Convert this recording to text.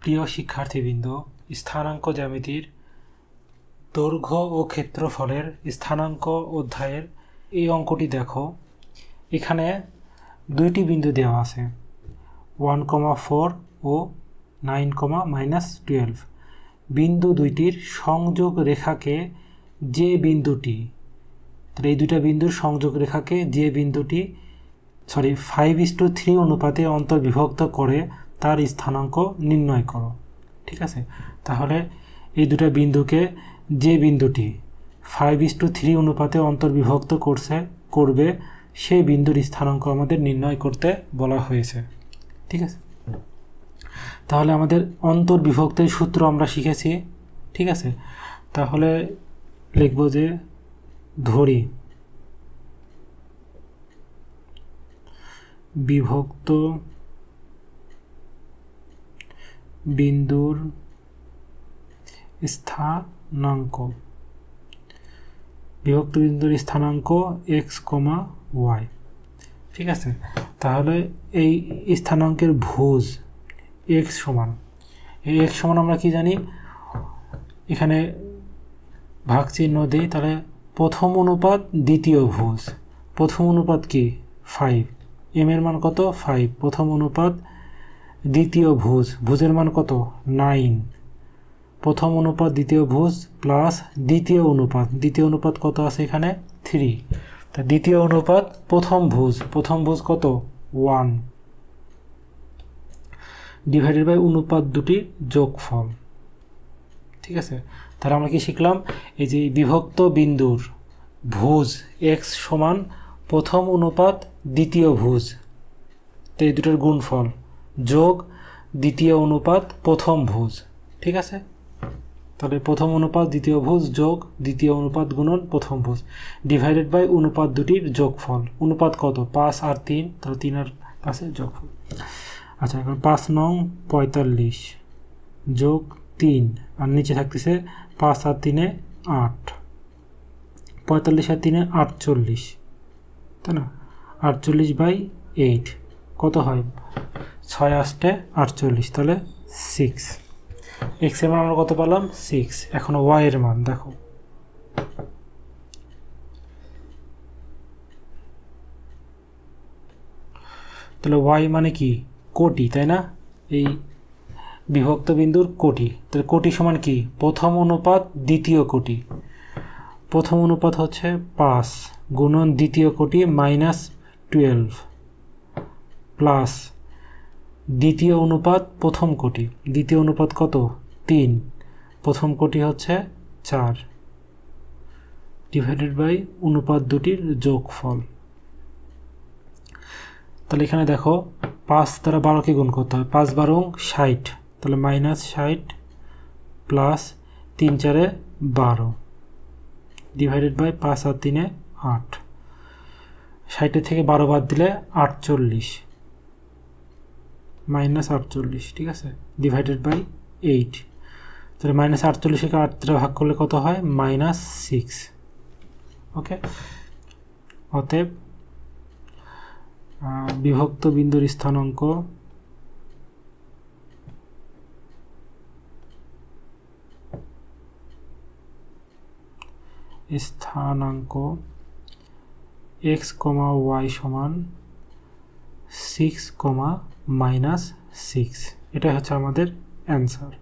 প্রিয় শিক্ষার্থীবৃন্দ, স্থানাঙ্ক জ্যামিতির দৈর্ঘ্য ও ক্ষেত্রফলের স্থানাঙ্ক অধ্যায়ের এই অঙ্কটি দেখো। এখানে দুইটি বিন্দু দেওয়া আছে 1,4 ও 9,-12। বিন্দু দুইটির সংযোগ রেখাকে যে বিন্দুটি, এই দুইটা বিন্দুর সংযোগ রেখাকে যে বিন্দুটি 5:3 অনুপাতে অন্তর্বিভক্ত করে তার স্থানাঙ্ক নির্ণয় করো। ঠিক আছে, তাহলে এই দুটা বিন্দুকে যে বিন্দুটি 5:3 অনুপাতে অন্তর্বিভক্ত করবে সেই বিন্দুর স্থানাঙ্ক আমাদের নির্ণয় করতে বলা হয়েছে। ঠিক আছে, তাহলে আমাদের অন্তর্বিভক্তের সূত্র আমরা শিখেছি। ঠিক আছে, তাহলে লিখব যে ধরি বিভক্ত বিন্দুর স্থানাঙ্ক, বিভক্ত বিন্দুর স্থানাঙ্ক x, y। ঠিক আছে, তাহলে এই স্থানাঙ্কের ভুজ x সমান, এই x সমান আমরা কি জানি, এখানে ভাগ চিহ্ন দিই, তাহলে প্রথম অনুপাত দ্বিতীয় ভুজ। প্রথম অনুপাত কি 5, m এর মান কত 5, প্রথম অনুপাত দ্বিতীয় ভুজ, ভুজের মান কত 9, প্রথম অনুপাত দ্বিতীয় ভুজ প্লাস দ্বিতীয় অনুপাত কত আছে এখানে 3, তা দ্বিতীয় অনুপাত প্রথম ভুজ কত 1 ডিভাইডেড বাই অনুপাত দুটির যোগফল। ঠিক আছে, তাহলে আমরা কি শিখলাম, এই যে বিভক্ত বিন্দুর ভুজ x সমান প্রথম অনুপাত দ্বিতীয় ভুজ, তো এই দুটোর গুণফল যোগ দ্বিতীয় অনুপাত প্রথম ভুজ। ঠিক আছে, তাহলে প্রথম অনুপাত দ্বিতীয় ভুজ যোগ দ্বিতীয় অনুপাত গুণন প্রথম ভুজ ডিভাইডেড বাই অনুপাত দুটির যোগফল। অনুপাত কত 5 আর 3, তাহলে 3 আর 5 যোগফল। আচ্ছা, এখন 5 নং 45 যোগ 3, আর নিচে থাকতেছে 5 আর 3 8, 45 আর 3 48, তাই না, 48/8 কত হয় 6 8 48, তাহলে 6। x এর মান আমরা কত পেলাম 6। এখন y এর মান দেখো, তাহলে y মানে কি কোটি, তাই না, এই বিভক্ত বিন্দুর কোটি। তাহলে কোটি সমান কি প্রথম অনুপাত দ্বিতীয় কোটি, প্রথম অনুপাত হচ্ছে 5 গুণন দ্বিতীয় কোটি -12 প্লাস দ্বিতীয় অনুপাত প্রথম কোটি, দ্বিতীয় অনুপাত কত 3, প্রথম কোটি হচ্ছে 4 ডিভাইডেড বাই অনুপাত দুটির যোগফল। তাহলে এখানে দেখো 5 দ্বারা 12কে গুণ করতে হয়, 5 12 60, তাহলে -60 প্লাস 3 4 12 ডিভাইডেড বাই 5 আর 3 8, 60 থেকে 12 বাদ দিলে 48 -48। ঠিক আছে, ডিভাইডেড বাই 8, তাহলে -48কে 8 দ্বারা ভাগ করলে কত হয় -6। ওকে, অতএব বিভক্ত বিন্দুর স্থানাঙ্ক x, y সমান 6, -6। এটা হচ্ছে আমাদের অ্যান্সার।